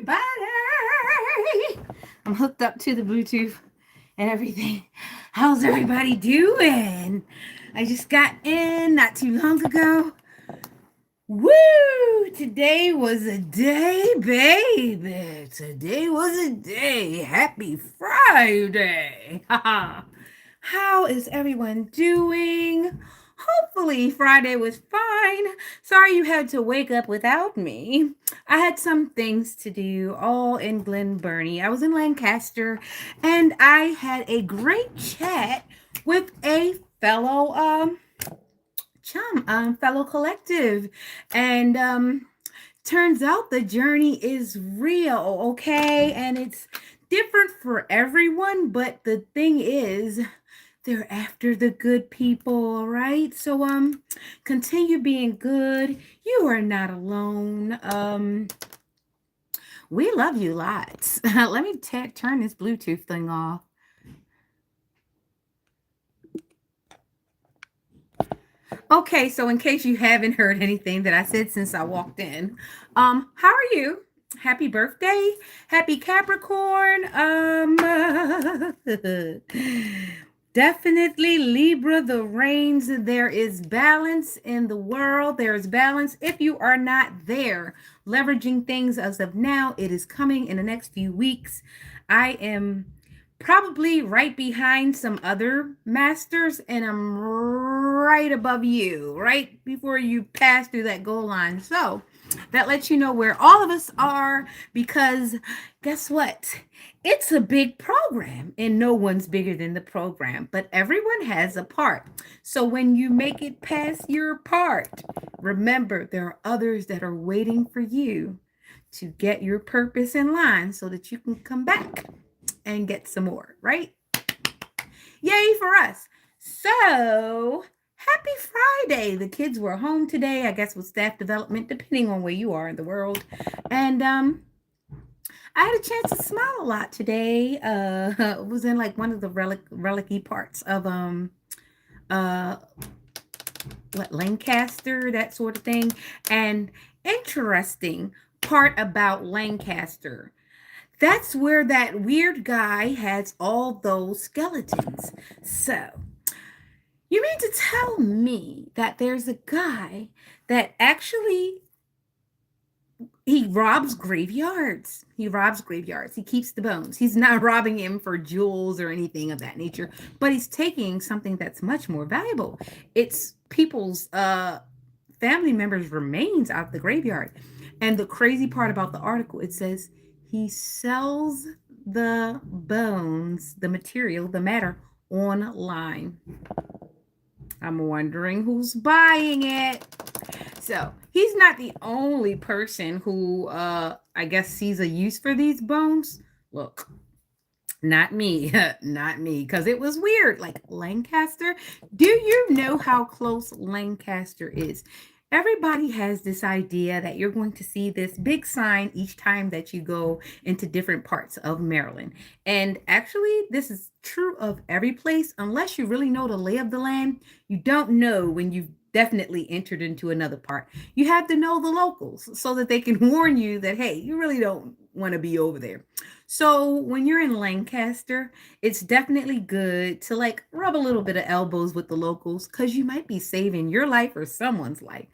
everybody. I'm hooked up to the Bluetooth and everything. How's everybody doing? I just got in not too long ago. Woo! Today was a day, baby. Today was a day. Happy Friday. How is everyone doing? Hopefully, Friday was fine. Sorry you had to wake up without me. I had some things to do all in Glen Burnie. I was in Lancaster and I had a great chat with a fellow collective. And turns out the journey is real, okay? And it's different for everyone, but the thing is, they're after the good people, right? So continue being good. You are not alone. We love you lots. Let me turn this Bluetooth thing off. Okay, so in case you haven't heard anything that I said since I walked in, how are you? Happy birthday, happy Capricorn. Definitely Libra, the reigns. There is balance in the world. There is balance. If you are not there, leveraging things as of now, it is coming in the next few weeks. I am probably right behind some other masters, and I'm right above you, right before you pass through that goal line. So that lets you know where all of us are, because guess what? It's a big program and no one's bigger than the program, but everyone has a part. So when you make it past your part, remember there are others that are waiting for you to get your purpose in line so that you can come back and get some more, right? Yay for us. So, happy Friday. The kids were home today, I guess with staff development, depending on where you are in the world. And I had a chance to smile a lot today. It was in like one of the relic-y parts of uh Lancaster, that sort of thing. And interesting part about Lancaster, that's where that weird guy has all those skeletons. So, you mean to tell me that there's a guy that actually he robs graveyards? He robs graveyards. He keeps the bones. He's not robbing him for jewels or anything of that nature, but he's taking something that's much more valuable. It's people's family members' remains out of the graveyard. And the crazy part about the article, it says he sells the bones, the material, the matter online. I'm wondering who's buying it. So he's not the only person who, I guess, sees a use for these bones. Look, not me, not me, because it was weird. Like Lancaster, do you know how close Lancaster is? Everybody has this idea that you're going to see this big sign each time that you go into different parts of Maryland. And actually, this is true of every place. Unless you really know the lay of the land, you don't know when you've definitely entered into another part. You have to know the locals so that they can warn you that, hey, you really don't want to be over there. So when you're in Lancaster, it's definitely good to like rub a little bit of elbows with the locals, because you might be saving your life or someone's life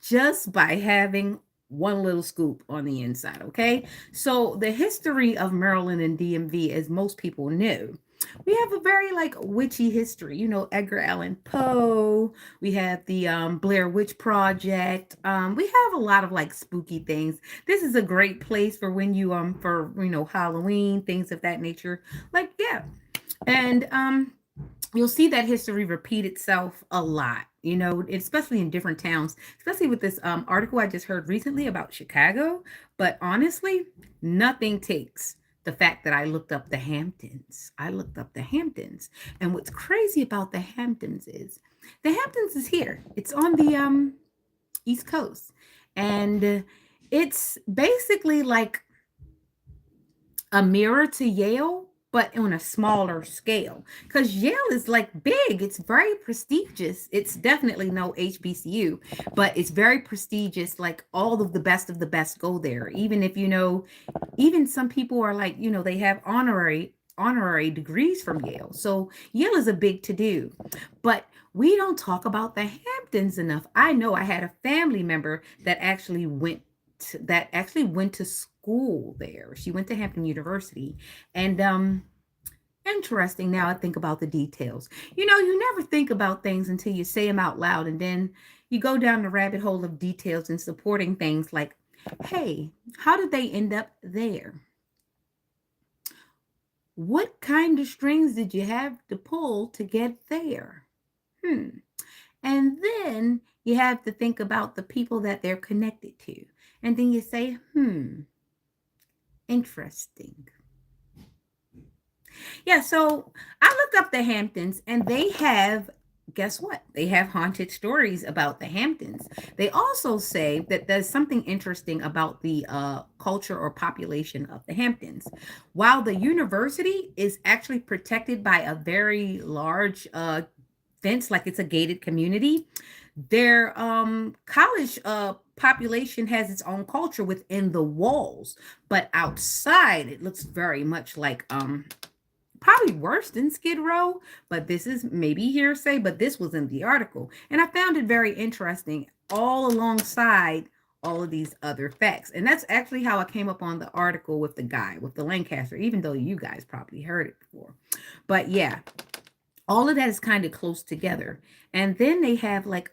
just by having one little scoop on the inside, okay? So the history of Maryland and DMV, as most people know, we have a very like witchy history. You know, Edgar Allan Poe. We have the Blair Witch Project. We have a lot of like spooky things. This is a great place for when you for Halloween, things of that nature. Like, yeah. And you'll see that history repeat itself a lot, especially in different towns, especially with this article I just heard recently about Chicago. But honestly, nothing takes the fact that I looked up the Hamptons. I looked up the Hamptons. And what's crazy about the Hamptons is the Hamptons is here. It's on the East Coast. And it's basically like a mirror to Yale, but on a smaller scale. Because Yale is like big, it's very prestigious. It's definitely no HBCU, but it's very prestigious. Like all of the best go there. Even if you know, even some people are like, they have honorary degrees from Yale. So Yale is a big to do. But we don't talk about the Hamptons enough. I know I had a family member that actually went to school there. She went to Hampton University. And interesting, now I think about the details. You never think about things until you say them out loud, and then you go down the rabbit hole of details and supporting things like, hey, how did they end up there? What kind of strings did you have to pull to get there? Hmm. And then you have to think about the people that they're connected to. And then you say, interesting. Yeah, so I looked up the Hamptons and they have, guess what? They have haunted stories about the Hamptons. They also say that there's something interesting about the culture or population of the Hamptons. While the university is actually protected by a very large fence, like it's a gated community, their college population has its own culture within the walls, but outside it looks very much like probably worse than Skid Row, but this is maybe hearsay, but this was in the article. And I found it very interesting all alongside all of these other facts. And that's actually how I came up on the article with the guy, with the Lancaster, even though you guys probably heard it before. But yeah, all of that is kind of close together. And then they have like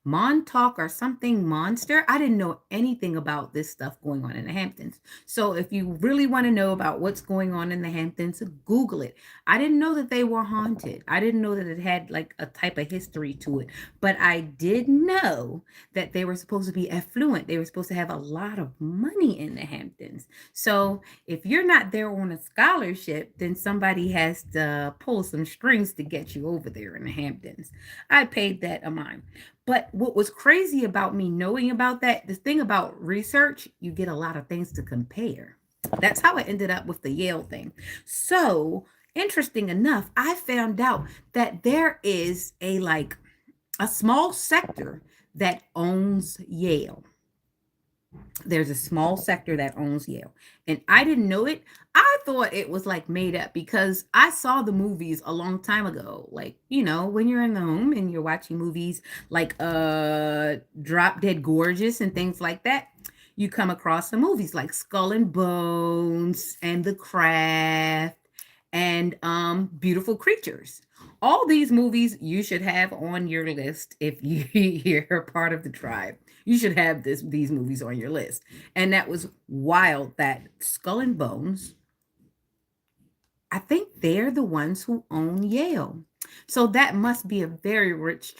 Montauk or something monster. I didn't know anything about this stuff going on in the Hamptons. So if you really want to know about what's going on in the Hamptons, Google it. I didn't know that they were haunted. I didn't know that it had like a type of history to it. But I did know that they were supposed to be affluent. They were supposed to have a lot of money in the Hamptons. So if you're not there on a scholarship, then somebody has to pull some strings to get you over there in the Hamptons. I paid that a mine. But what was crazy about me knowing about that, the thing about research, you get a lot of things to compare. That's how I ended up with the Yale thing. So, interesting enough, I found out that there is a small sector that owns Yale. There's a small sector that owns Yale. And I didn't know it. I thought it was like made up because I saw the movies a long time ago. Like, when you're in the home and you're watching movies like Drop Dead Gorgeous and things like that, you come across some movies like Skull and Bones and The Craft and Beautiful Creatures. All these movies you should have on your list if you're part of the tribe. You should have these movies on your list. And that was wild that Skull and Bones, I think they're the ones who own Yale. So that must be a very rich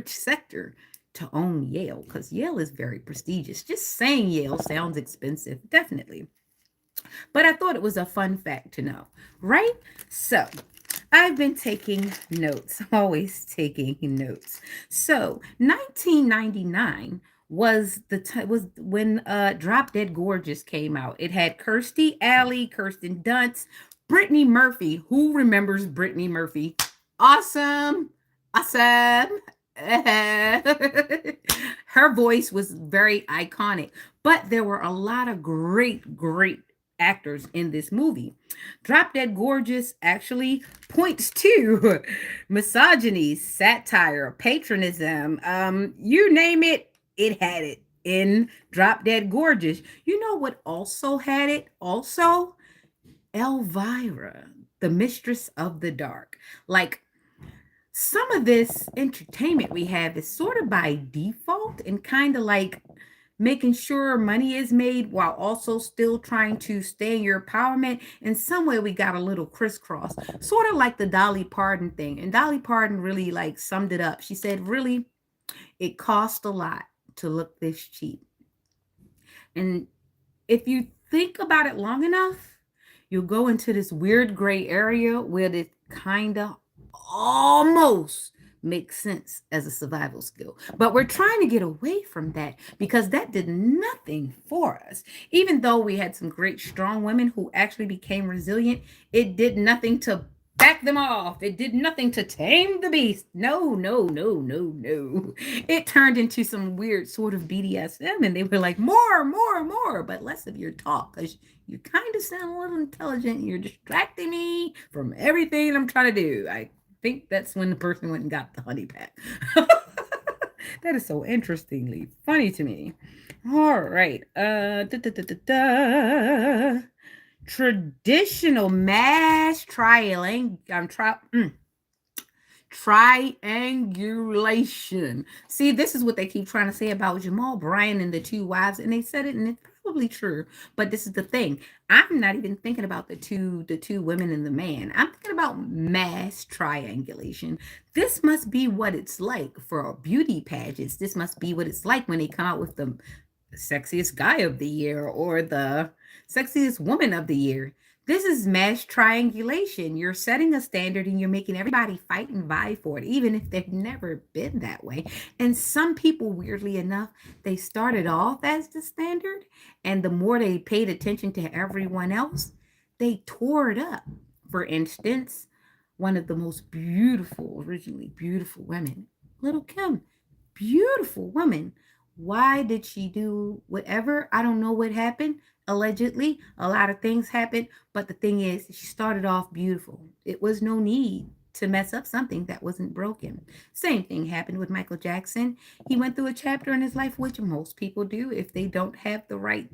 sector to own Yale because Yale is very prestigious. Just saying Yale sounds expensive, definitely. But I thought it was a fun fact to know, right? So I've been taking notes, always taking notes. So 1999 was when Drop Dead Gorgeous came out. It had Kirstie Alley, Kirsten Dunst, Brittany Murphy. Who remembers Brittany Murphy? Awesome. Awesome. Her voice was very iconic, but there were a lot of great actors in this movie. Drop Dead Gorgeous actually points to misogyny, satire, patronism, you name it, it had it in Drop Dead Gorgeous. You know what also had it? Also, Elvira, the Mistress of the Dark. Like, some of this entertainment we have is sort of by default and kind of like making sure money is made while also still trying to stay in your empowerment. In some way, we got a little crisscross, sort of like the Dolly Parton thing. And Dolly Parton really like summed it up. She said, really, it cost a lot to look this cheap. And if you think about it long enough, you'll go into this weird gray area where it kind of almost makes sense as a survival skill. But we're trying to get away from that because that did nothing for us. Even though we had some great, strong women who actually became resilient, it did nothing to back them off. It did nothing to tame the beast. No, no, no, no, no. It turned into some weird sort of BDSM, and they were like, more, more, more, but less of your talk because you kind of sound a little intelligent. You're distracting me from everything I'm trying to do. I think that's when the person went and got the honey pack. That is so interestingly funny to me. All right. Traditional mass triangulation. See, this is what they keep trying to say about Jamal Bryant and the two wives, and they said it, and it's probably true. But this is the thing: I'm not even thinking about the two women and the man. I'm thinking about mass triangulation. This must be what it's like for beauty pageants. This must be what it's like when they come out with the sexiest guy of the year or the sexiest woman of the year. This is mass triangulation. You're setting a standard and you're making everybody fight and vie for it, even if they've never been that way. And some people, weirdly enough, they started off as the standard, and the more they paid attention to everyone else, they tore it up. For instance, one of the most beautiful, originally beautiful women, Little Kim, beautiful woman. Why did she do whatever? I don't know what happened. Allegedly, a lot of things happened, but the thing is, she started off beautiful. It was no need to mess up something that wasn't broken. Same thing happened with Michael Jackson. He went through a chapter in his life, which most people do if they don't have the right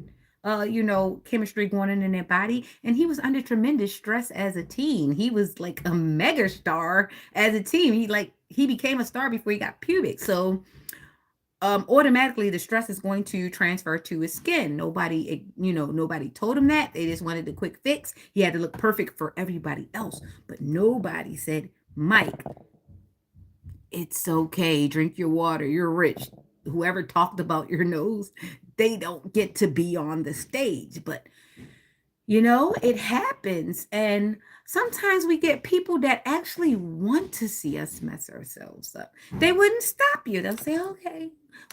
chemistry going on in their body. And he was under tremendous stress as a teen. He was like a mega star as a teen. He became a star before he got pubic. So automatically the stress is going to transfer to his skin. Nobody told him that. They just wanted a quick fix. He had to look perfect for everybody else. But nobody said, Mike, it's okay. Drink your water. You're rich. Whoever talked about your nose, they don't get to be on the stage. But it happens. And sometimes we get people that actually want to see us mess ourselves up. They wouldn't stop you. They'll say, okay,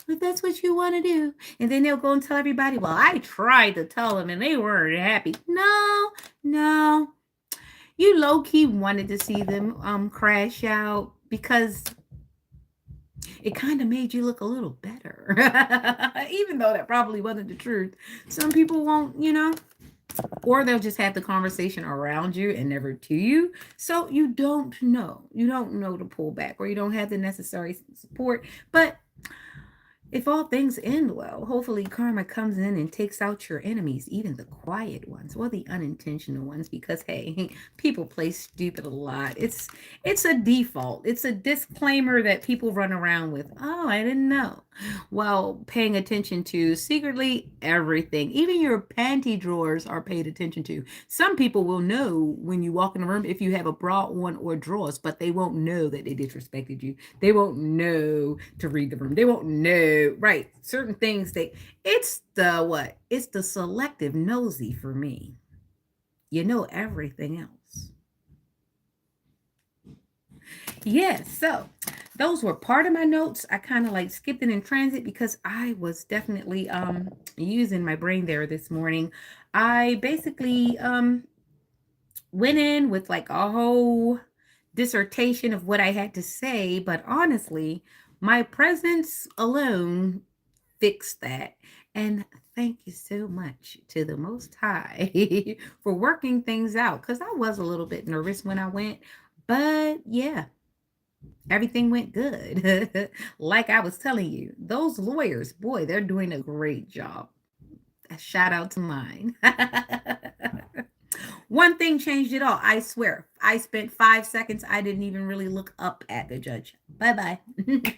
if that's what you want to do. And then they'll go and tell everybody, well, I tried to tell them and they weren't happy. No, no. You low key wanted to see them crash out because it kind of made you look a little better. Even though that probably wasn't the truth. Some people won't. Or they'll just have the conversation around you and never to you. So you don't know. You don't know to pull back, or you don't have the necessary support. But if all things end well, hopefully karma comes in and takes out your enemies, even the quiet ones or the unintentional ones, because hey, people play stupid a lot. It's a default. It's a disclaimer that people run around with. Oh, I didn't know. While paying attention to secretly everything. Even your panty drawers are paid attention to. Some people will know when you walk in the room if you have a bra on or drawers, but they won't know that they disrespected you. They won't know to read the room. They won't know, right? Certain things it's the what? It's the selective nosy for me. You know everything else. Yes, so those were part of my notes. I kind of like skipped it in transit because I was definitely using my brain there this morning. I basically went in with like a whole dissertation of what I had to say, but honestly, my presence alone fixed that. And thank you so much to the Most High for working things out, because I was a little bit nervous when I went. But yeah, everything went good. Like I was telling you, those lawyers, boy, they're doing a great job. A shout out to mine. One thing changed it all. I swear. I spent 5 seconds. I didn't even really look up at the judge. Bye bye. Happy me.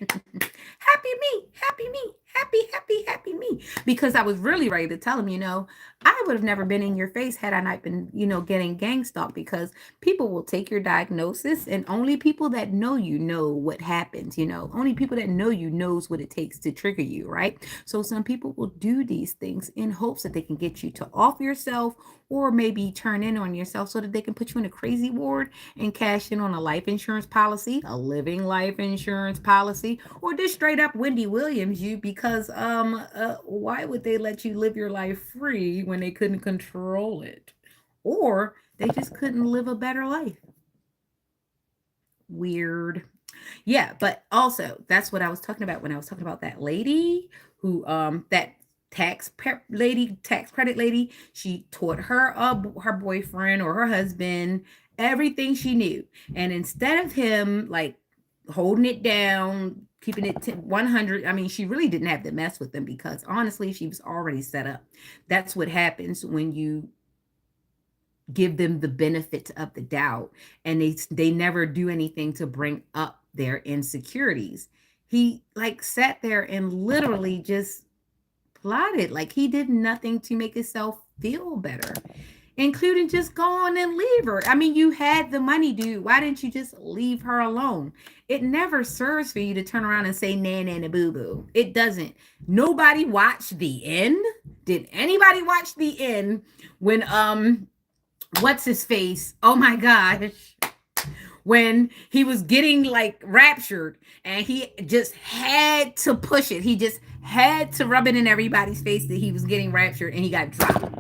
Happy me. Happy, happy, happy me. me because I was really ready to tell him, I would have never been in your face had I not been, getting gang stalked, because people will take your diagnosis, and only people that know what happens, only people that know you knows what it takes to trigger you, right? So some people will do these things in hopes that they can get you to off yourself, or maybe turn in on yourself so that they can put you in a crazy ward and cash in on a life insurance policy, a living life insurance policy, or just straight up Wendy Williams you, because why would they let you live your life free when they couldn't control it? Or they just couldn't live a better life. Weird. Yeah, but also that's what I was talking about when I was talking about that lady who that tax credit lady. She taught her boyfriend or her husband everything she knew, and instead of him like holding it down, keeping it 100, I mean, she really didn't have to mess with them, because honestly she was already set up. That's what happens when you give them the benefit of the doubt, and they never do anything to bring up their insecurities. He like sat there and literally just plotted, like he did nothing to make himself feel better, including just go on and leave her. I mean, you had the money, dude. Why didn't you just leave her alone? It never serves for you to turn around and say na na na boo boo. It doesn't. Nobody watched the end. Did anybody watch the end when what's his face? Oh my gosh. When he was getting like raptured and he just had to push it. He just had to rub it in everybody's face that he was getting raptured, and he got dropped.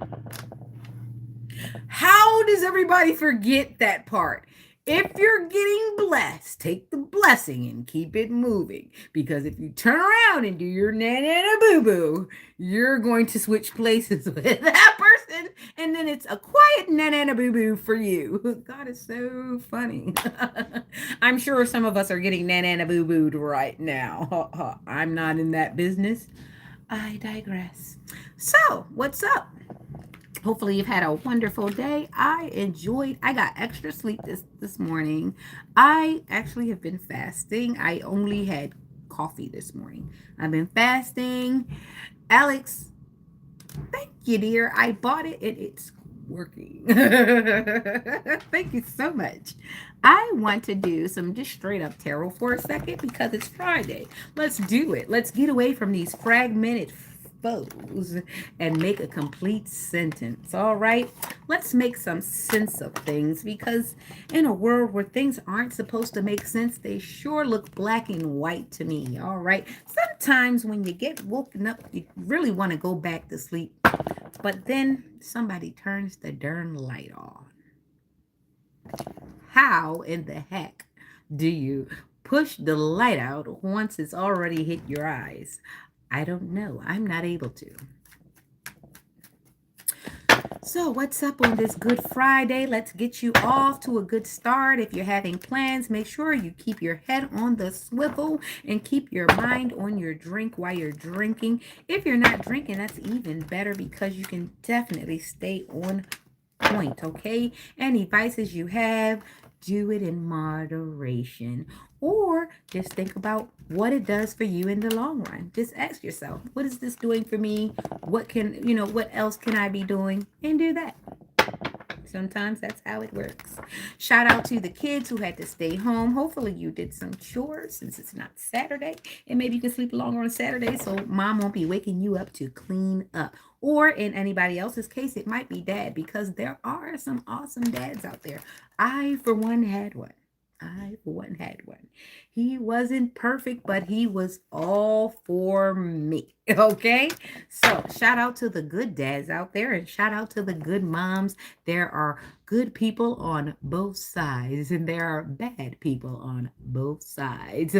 How does everybody forget that part? If you're getting blessed, take the blessing and keep it moving. Because if you turn around and do your na boo boo, you're going to switch places with that person. And then it's a quiet na boo boo for you. God is so funny. I'm sure some of us are getting na boo booed right now. I'm not in that business. I digress. So, what's up? Hopefully you've had a wonderful day. I got extra sleep this morning. I actually have been fasting. I only had coffee this morning. I've been fasting. Alex, thank you, dear. I bought it and it's working. Thank you so much. I want to do some just straight up tarot for a second because it's Friday. Let's do it. Let's get away from these fragmented foes and make a complete sentence. All right, let's make some sense of things, because in a world where things aren't supposed to make sense, they sure look black and white to me. All right, sometimes when you get woken up, you really want to go back to sleep, but then somebody turns the darn light on. How in the heck do you push the light out once it's already hit your eyes? I don't know. I'm not able to. So, what's up on this Good Friday? Let's get you off to a good start. If you're having plans, make sure you keep your head on the swivel and keep your mind on your drink while you're drinking. If you're not drinking, that's even better, because you can definitely stay on point, okay? Any vices you have, do it in moderation, or just think about what it does for you in the long run. Just ask yourself, what is this doing for me? What else can I be doing? And do that. Sometimes that's how it works. Shout out to the kids who had to stay home. Hopefully you did some chores since it's not Saturday. And maybe you can sleep longer on Saturday so mom won't be waking you up to clean up. Or in anybody else's case, it might be dad, because there are some awesome dads out there. I, for one, had one. He wasn't perfect, but he was all for me. Okay? So, shout out to the good dads out there, and shout out to the good moms. There are good people on both sides, and there are bad people on both sides.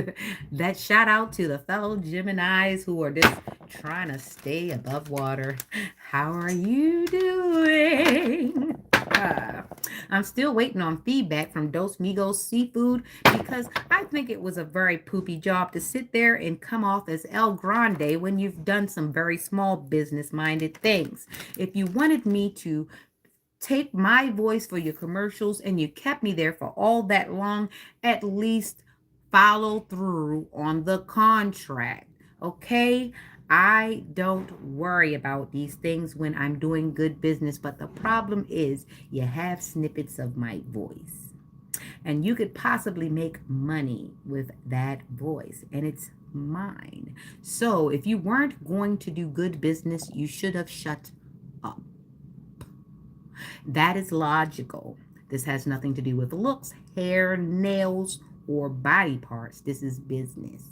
That shout out to the fellow Geminis who are just trying to stay above water. How are you doing? I'm still waiting on feedback from Dos Migos Seafood, because I think it was a very poopy job to sit there and come off as El Grande when you've done some very small business minded things. If you wanted me to take my voice for your commercials and you kept me there for all that long, at least follow through on the contract. Okay? I don't worry about these things when I'm doing good business, but the problem is you have snippets of my voice. And you could possibly make money with that voice, and it's mine. So if you weren't going to do good business, you should have shut up. That is logical. This has nothing to do with looks, hair, nails, or body parts. This is business.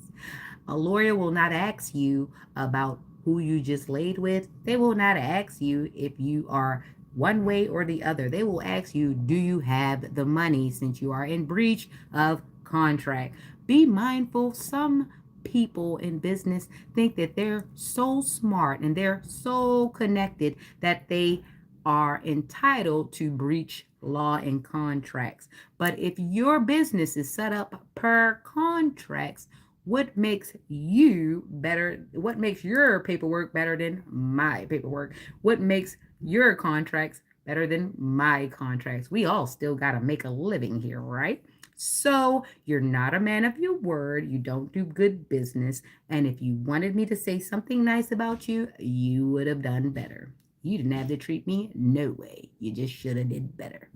A lawyer will not ask you about who you just laid with. They will not ask you if you are one way or the other. They will ask you, do you have the money since you are in breach of contract? Be mindful. Some people in business think that they're so smart and they're so connected that they are entitled to breach law and contracts. But if your business is set up per contracts, what makes you better? What makes your paperwork better than my paperwork? What makes your contracts better than my contracts? We all still got to make a living here, right? So you're not a man of your word. You don't do good business. And if you wanted me to say something nice about you, you would have done better. You didn't have to treat me no way. You just should have did better.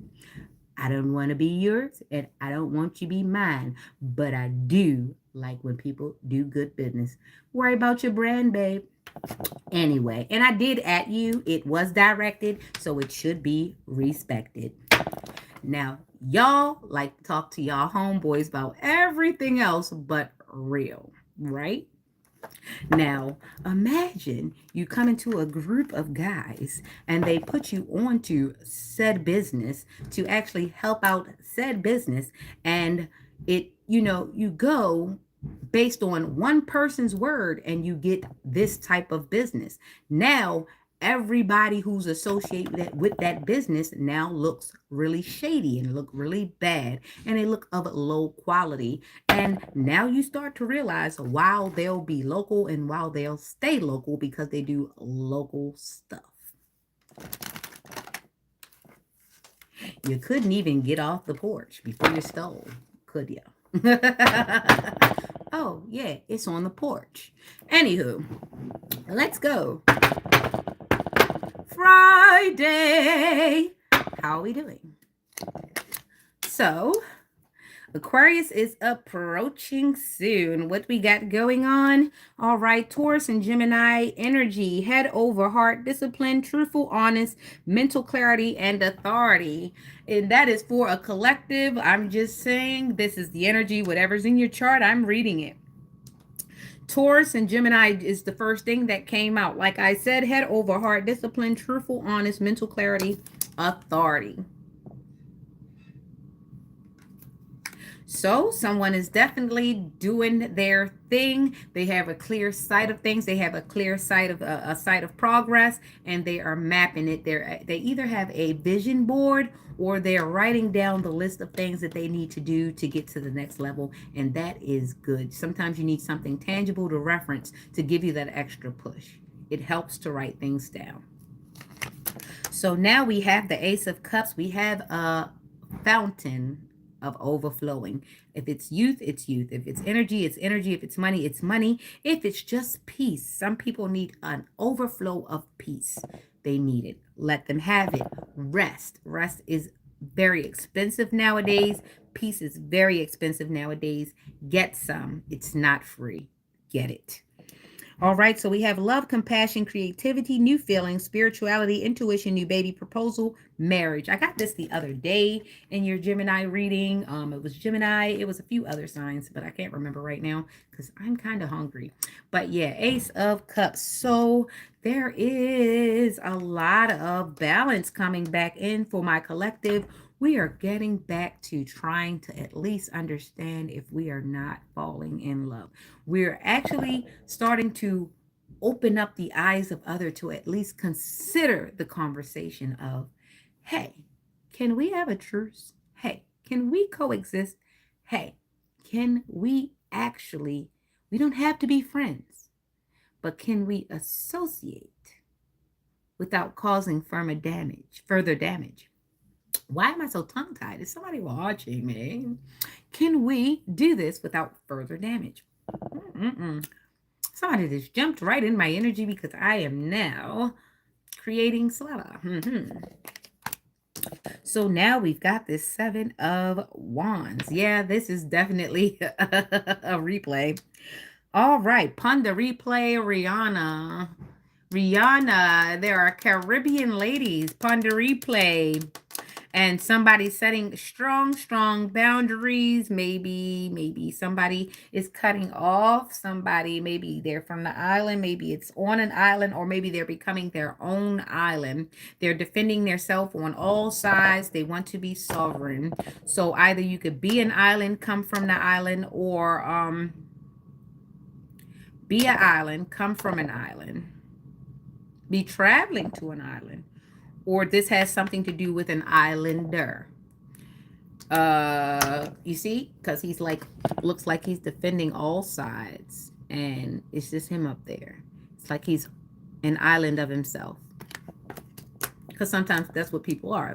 I don't want to be yours and I don't want you to be mine, but I do like when people do good business. Worry about your brand, babe. Anyway, and I did at you. It was directed, so it should be respected. Now, y'all like to talk to y'all homeboys about everything else but real, right? Now, imagine you come into a group of guys and they put you onto said business to actually help out said business. And you go based on one person's word and you get this type of business. Now, everybody who's associated with that business now looks really shady and look really bad and they look of low quality. And now you start to realize while they'll be local and while they'll stay local because they do local stuff. You couldn't even get off the porch before you stole, could you? Oh, yeah, it's on the porch. Anywho, let's go. Friday. How are we doing? So, Aquarius is approaching soon. What we got going on? All right, Taurus and Gemini energy, head over heart, discipline, truthful, honest, mental clarity, and authority. And that is for a collective. I'm just saying this is the energy. Whatever's in your chart, I'm reading it. Taurus and Gemini is the first thing that came out. Like I said, head over heart, discipline, truthful, honest, mental clarity, authority. So someone is definitely doing their thing. They have a clear sight of things. They have a clear sight of a sight of progress, and they are mapping it. They either have a vision board or they're writing down the list of things that they need to do to get to the next level, and that is good. Sometimes you need something tangible to reference to give you that extra push. It helps to write things down. So now we have the Ace of Cups. We have a fountain of overflowing. If it's youth, it's youth. If it's energy, it's energy. If it's money, it's money. If it's just peace, some people need an overflow of peace. They need it. Let them have it. Rest. Rest is very expensive nowadays. Peace is very expensive nowadays. Get some. It's not free. Get it. All right, so we have love, compassion, creativity, new feelings, spirituality, intuition, new baby, proposal, marriage. I got this the other day in your Gemini reading. It was Gemini. It was a few other signs, but I can't remember right now because I'm kind of hungry. But yeah, Ace of Cups. So there is a lot of balance coming back in for my collective. We are getting back to trying to at least understand if we are not falling in love. We're actually starting to open up the eyes of others to at least consider the conversation of, hey, can we have a truce? Hey, can we coexist? Hey, can we actually, we don't have to be friends, but can we associate without causing further damage? Why am I so tongue tied? Is somebody watching me? Can we do this without further damage? Mm-mm. Somebody just jumped right in my energy because I am now creating slava. So now we've got this Seven of Wands. Yeah, this is definitely a replay. All right, pun the replay, Rihanna. Rihanna, there are Caribbean ladies, pun the replay. And somebody setting strong boundaries. Maybe somebody is cutting off somebody. Maybe they're from the island. Maybe it's on an island, or maybe they're becoming their own island. They're defending themselves on all sides. They want to be sovereign. So either you could be an island, come from the island, or be an island, come from an island, be traveling to an island, or this has something to do with an islander. You see, because he's like, looks like he's defending all sides, and it's just him up there. It's like he's an island of himself, because sometimes that's what people are.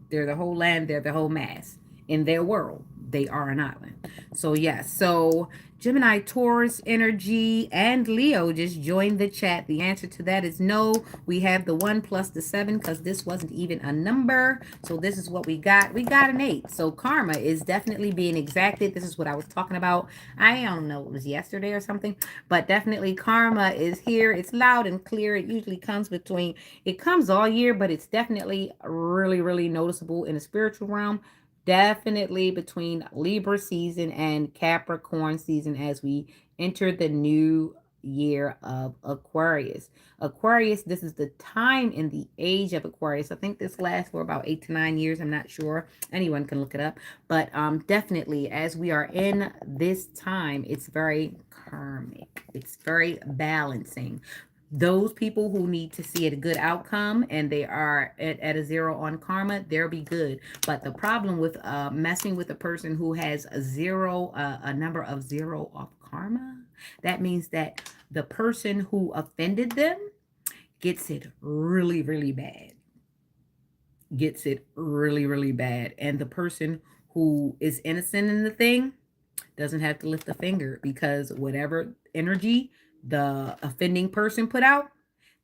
They're the whole land, they're the whole mass. In their world, they are an island. So yes, so Gemini, Taurus energy, and Leo just joined the chat. The answer to that is no. We have the 1 plus the 7 because this wasn't even a number. So this is what we got. We got an 8. So karma is definitely being exacted. This is what I was talking about. I don't know, it was yesterday or something, but definitely karma is here. It's loud and clear. It usually comes it comes all year, but it's definitely really noticeable in the spiritual realm. Definitely between Libra season and Capricorn season as we enter the new year of Aquarius. Aquarius, this is the time in the age of Aquarius. I think this lasts for about 8 to 9 years. I'm not sure. Anyone can look it up. But definitely, as we are in this time, it's very karmic. It's very balancing. Those people who need to see a good outcome and they are at a 0 on karma, they'll be good. But the problem with messing with a person who has a number of 0 off karma, that means that the person who offended them gets it really bad. Gets it really bad. And the person who is innocent in the thing doesn't have to lift a finger, because whatever energy the offending person put out,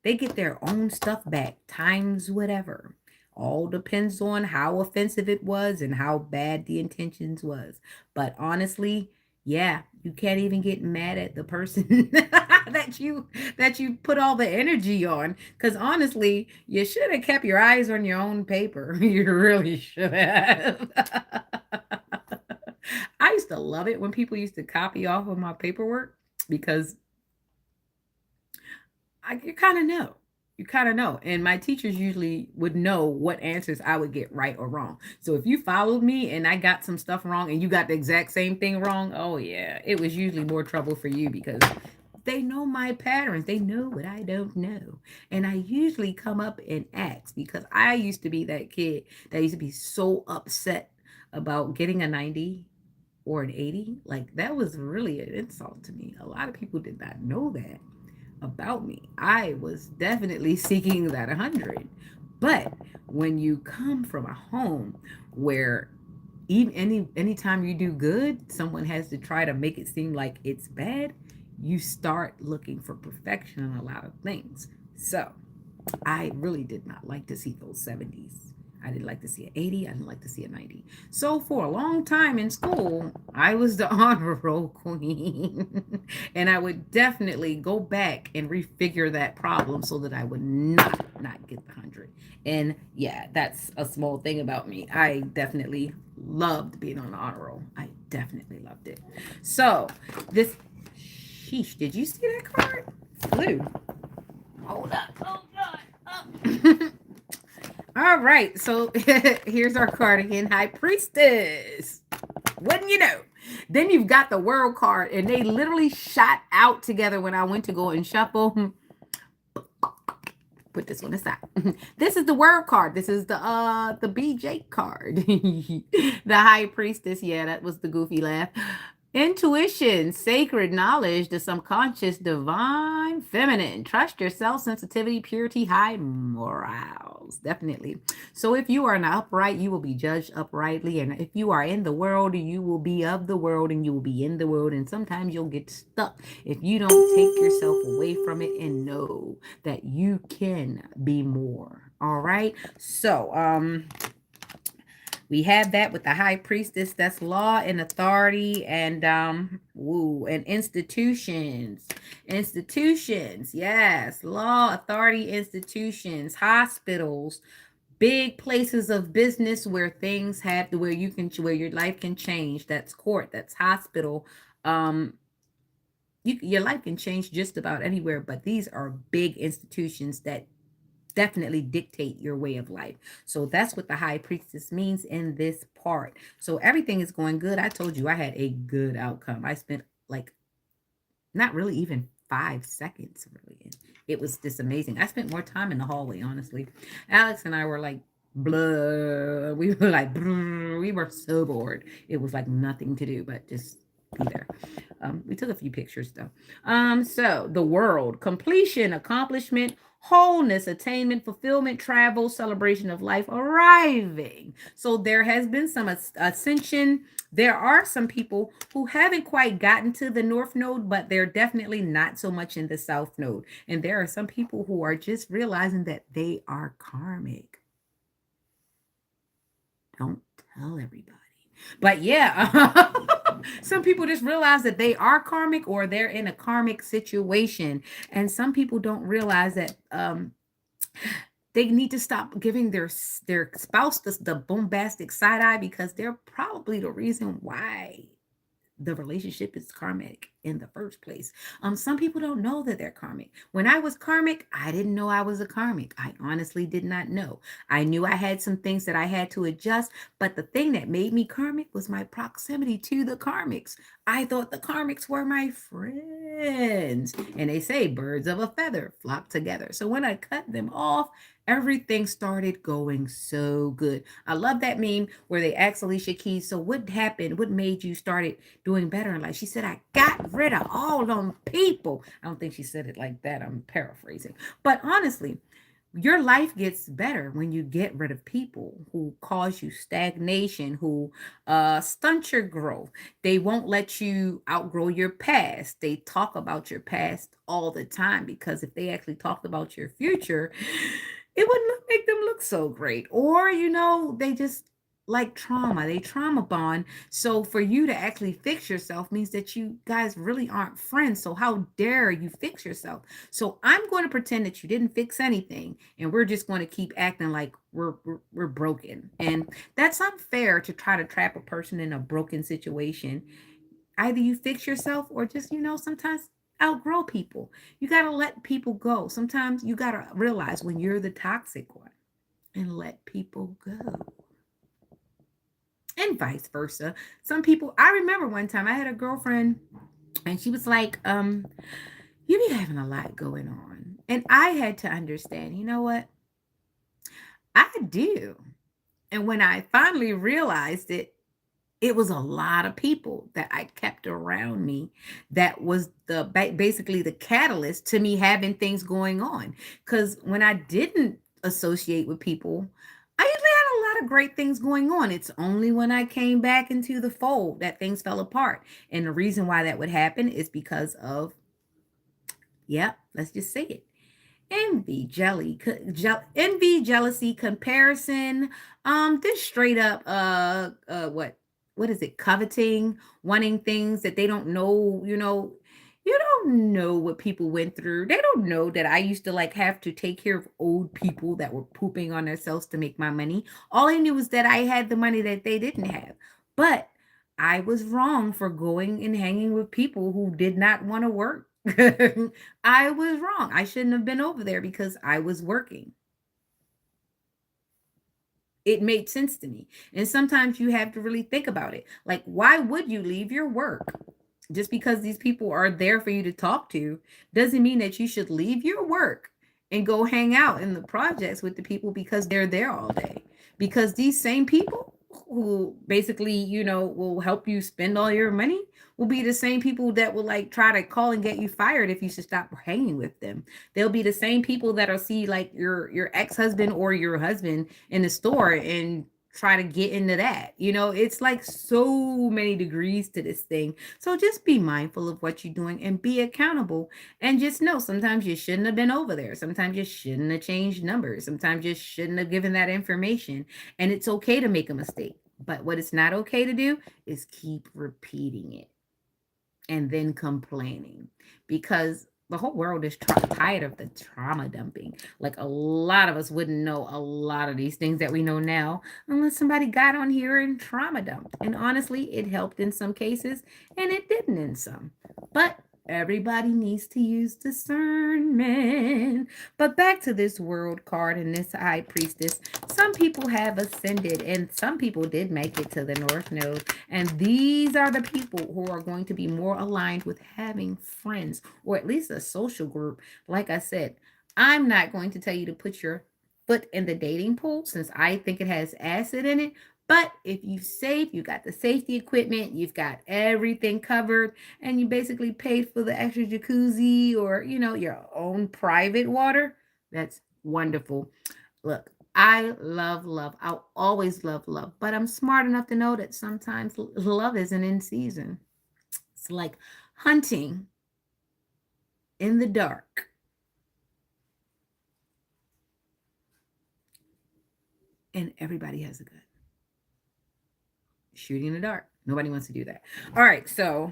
they get their own stuff back times whatever. All depends on how offensive it was and how bad the intentions was. But honestly, yeah, you can't even get mad at the person that you put all the energy on, because honestly, you should have kept your eyes on your own paper. You really should have. I used to love it when people used to copy off of my paperwork, because you kind of know. You kind of know. And my teachers usually would know what answers I would get right or wrong. So if you followed me and I got some stuff wrong and you got the exact same thing wrong, oh yeah, it was usually more trouble for you, because they know my patterns. They know what I don't know. And I usually come up and ask, because I used to be that kid that used to be so upset about getting a 90 or an 80. Like, that was really an insult to me. A lot of people did not know that about me. I was definitely seeking that 100. But when you come from a home where even anytime you do good, someone has to try to make it seem like it's bad, you start looking for perfection in a lot of things. So I really did not like to see those 70s. I didn't like to see an 80. I didn't like to see a 90. So for a long time in school, I was the honor roll queen. And I would definitely go back and refigure that problem so that I would not get the 100. And yeah, that's a small thing about me. I definitely loved being on the honor roll. I definitely loved it. So this, sheesh, did you see that card? Blue. Hold up. Oh God. Oh. All right, so here's our card again, High Priestess. Wouldn't you know? Then you've got the World card, and they literally shot out together when I went to go and shuffle. Put this one aside. This is the World card. This is the BJ card. The High Priestess. Yeah, that was the goofy laugh. Intuition, sacred knowledge, the subconscious, divine feminine. Trust yourself, sensitivity, purity, high morale. most definitely. So if you are not upright, you will be judged uprightly. And if you are in the world, you will be of the world and you will be in the world. And sometimes you'll get stuck if you don't take yourself away from it and know that you can be more. All right. So, we have that with the high priestess. That's law and authority and and institutions. Institutions, yes. Law, authority, institutions, hospitals, big places of business where things have where you can where your life can change. That's court, that's hospital. Um your life can change just about anywhere, but these are big institutions that definitely dictate your way of life. So that's what the high priestess means in this part. So everything is going good. I told you I had a good outcome. I spent like not really even 5 seconds really. It was just amazing. I spent more time in the hallway, honestly. Alex and I were like blah. We were like we were so bored. It was like nothing to do but just be there. We took a few pictures though. So the world, completion, accomplishment, wholeness, attainment, fulfillment, travel, celebration of life, arriving. So there has been some ascension. There are some people who haven't quite gotten to the north node, but they're definitely not so much in the south node. And there are some people who are just realizing that they are karmic. Don't tell everybody. But yeah, some people just realize that they are karmic or they're in a karmic situation. And some people don't realize that they need to stop giving their spouse the bombastic side eye because they're probably the reason why the relationship is karmic in the first place. Some people don't know that they're karmic. When I was karmic, I didn't know I was a karmic. I honestly did not know. I knew I had some things that I had to adjust, but the thing that made me karmic was my proximity to the karmics. I thought the karmics were my friends. And they say birds of a feather flock together. So when I cut them off, everything started going so good. I love that meme where they asked Alicia Keys, so what happened? What made you started doing better in life? She said, I got rid of all them people. I don't think she said it like that. I'm paraphrasing. But honestly, your life gets better when you get rid of people who cause you stagnation, who stunt your growth. They won't let you outgrow your past. They talk about your past all the time because if they actually talked about your future, it wouldn't make them look so great. Or, they just like trauma. They trauma bond. So for you to actually fix yourself means that you guys really aren't friends. So how dare you fix yourself? So I'm going to pretend that you didn't fix anything, and we're just going to keep acting like we're broken. And that's unfair to try to trap a person in a broken situation. Either you fix yourself or just, sometimes outgrow people. You got to let people go. Sometimes you got to realize when you're the toxic one and let people go. And vice versa. Some people, I remember one time I had a girlfriend and she was like, you be having a lot going on. And I had to understand, you know what? I do. And when I finally realized it, it was a lot of people that I kept around me that was basically the catalyst to me having things going on. Because when I didn't associate with people, I usually had a lot of great things going on. It's only when I came back into the fold that things fell apart. And the reason why that would happen is because of, yeah, let's just say it, envy, jealousy, comparison, this straight up what is it, coveting, wanting things that they don't know. You don't know what people went through. They don't know that I used to like have to take care of old people that were pooping on themselves to make my money. All I knew was that I had the money that they didn't have. But I was wrong for going and hanging with people who did not want to work. I was wrong. I shouldn't have been over there because I was working. It made sense to me. And sometimes you have to really think about it. Like, why would you leave your work? Just because these people are there for you to talk to doesn't mean that you should leave your work and go hang out in the projects with the people because they're there all day. Because these same people who basically, will help you spend all your money will be the same people that will like try to call and get you fired if you should stop hanging with them. They'll be the same people that'll see like your ex-husband or your husband in the store and try to get into that. It's like so many degrees to this thing. So just be mindful of what you're doing and be accountable, and just know sometimes you shouldn't have been over there. Sometimes you shouldn't have changed numbers. Sometimes you shouldn't have given that information. And it's okay to make a mistake. But what it's not okay to do is keep repeating it and then complaining, because the whole world is tired of the trauma dumping. Like, a lot of us wouldn't know a lot of these things that we know now unless somebody got on here and trauma dumped. And honestly, it helped in some cases and it didn't in some. But everybody needs to use discernment. But back to this world card and this high priestess. Some people have ascended and some people did make it to the North Node. And these are the people who are going to be more aligned with having friends, or at least a social group. Like I said, I'm not going to tell you to put your foot in the dating pool since I think it has acid in it. But if you've saved, you got the safety equipment, you've got everything covered, and you basically paid for the extra jacuzzi or, your own private water, that's wonderful. Look, I love love. I'll always love love, but I'm smart enough to know that sometimes love isn't in season. It's like hunting in the dark, and everybody has a gun. Shooting in the dark. Nobody wants to do that. All right, so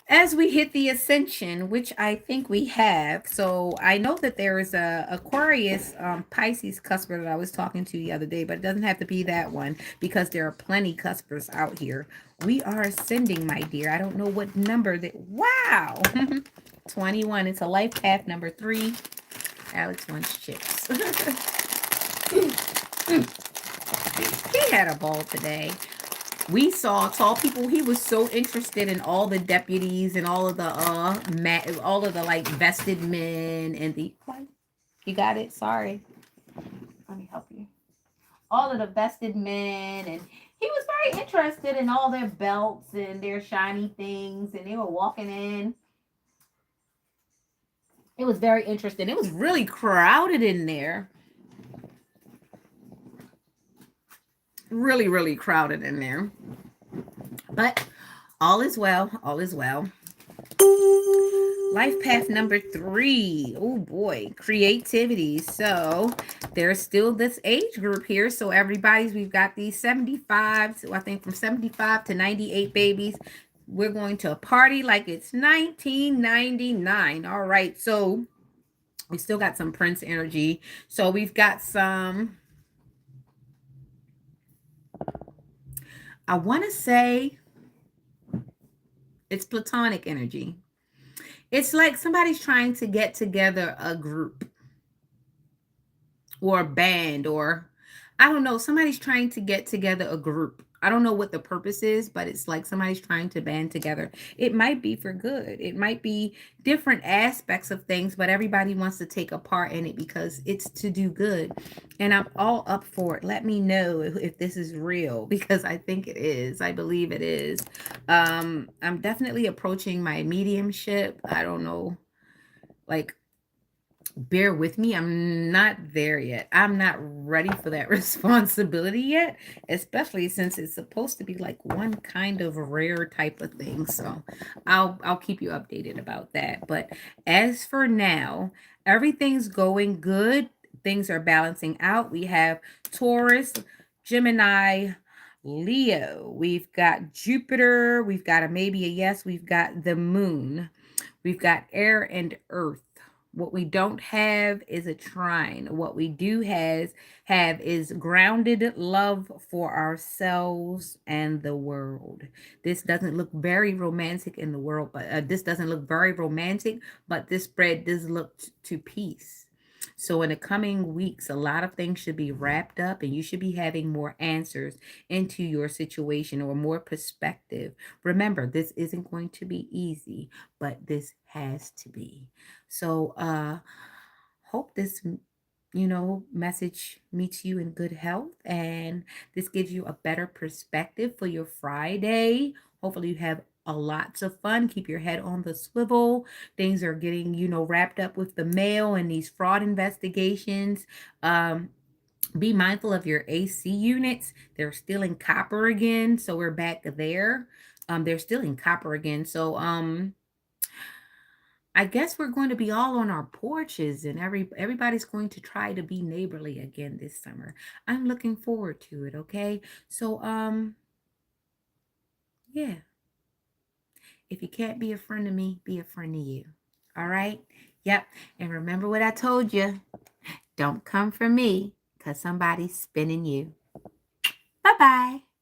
as we hit the ascension, which I think we have, so I know that there is a Aquarius Pisces cusper that I was talking to the other day, but it doesn't have to be that one because there are plenty cuspers out here. We are ascending, my dear. I don't know what number that. Wow, 21. It's a life path number 3. Alex wants chips. He had a ball today. We saw tall people. He was so interested in all the deputies and all of the all of the like vested men and the. You got it. Sorry, let me help you. All of the vested men, and he was very interested in all their belts and their shiny things, and they were walking in. It was very interesting. It was really crowded in there. Really, really crowded in there. But all is well. All is well. Life path number 3. Oh boy, creativity. So there's still this age group here. So we've got these 75, so I think from 75 to 98 babies. We're going to party like it's 1999. All right. So we still got some Prince energy. So we've got some, I want to say it's platonic energy. It's like somebody's trying to get together a group or a band, or I don't know, somebody's trying to get together a group. I don't know what the purpose is, but it's like somebody's trying to band together. It might be for good. It might be different aspects of things, but everybody wants to take a part in it because it's to do good. And I'm all up for it. Let me know if this is real because I think it is. I believe it is. I'm definitely approaching my mediumship. I don't know, like, bear with me. I'm not there yet. I'm not ready for that responsibility yet, especially since it's supposed to be like one kind of rare type of thing. So I'll keep you updated about that. But as for now, everything's going good. Things are balancing out. We have Taurus, Gemini, Leo. We've got Jupiter. We've got a maybe a yes. We've got the moon. We've got air and earth. What we don't have is a trine. What we do have is grounded love for ourselves and the world. This doesn't look very romantic in the world, but this doesn't look very romantic, but this spread does look to peace. So in the coming weeks, a lot of things should be wrapped up and you should be having more answers into your situation or more perspective. Remember, this isn't going to be easy, but this has to be. So hope this message meets you in good health, and this gives you a better perspective for your Friday. Hopefully you have a lots of fun. Keep your head on the swivel. Things are getting, wrapped up with the mail and these fraud investigations. Be mindful of your AC units. They're stealing copper again, so we're back there. They're stealing copper again. So I guess we're going to be all on our porches, and everybody's going to try to be neighborly again this summer. I'm looking forward to it, okay? So yeah. If you can't be a friend to me, be a friend to you. All right? Yep. And remember what I told you. Don't come for me, cuz somebody's spinning you. Bye-bye.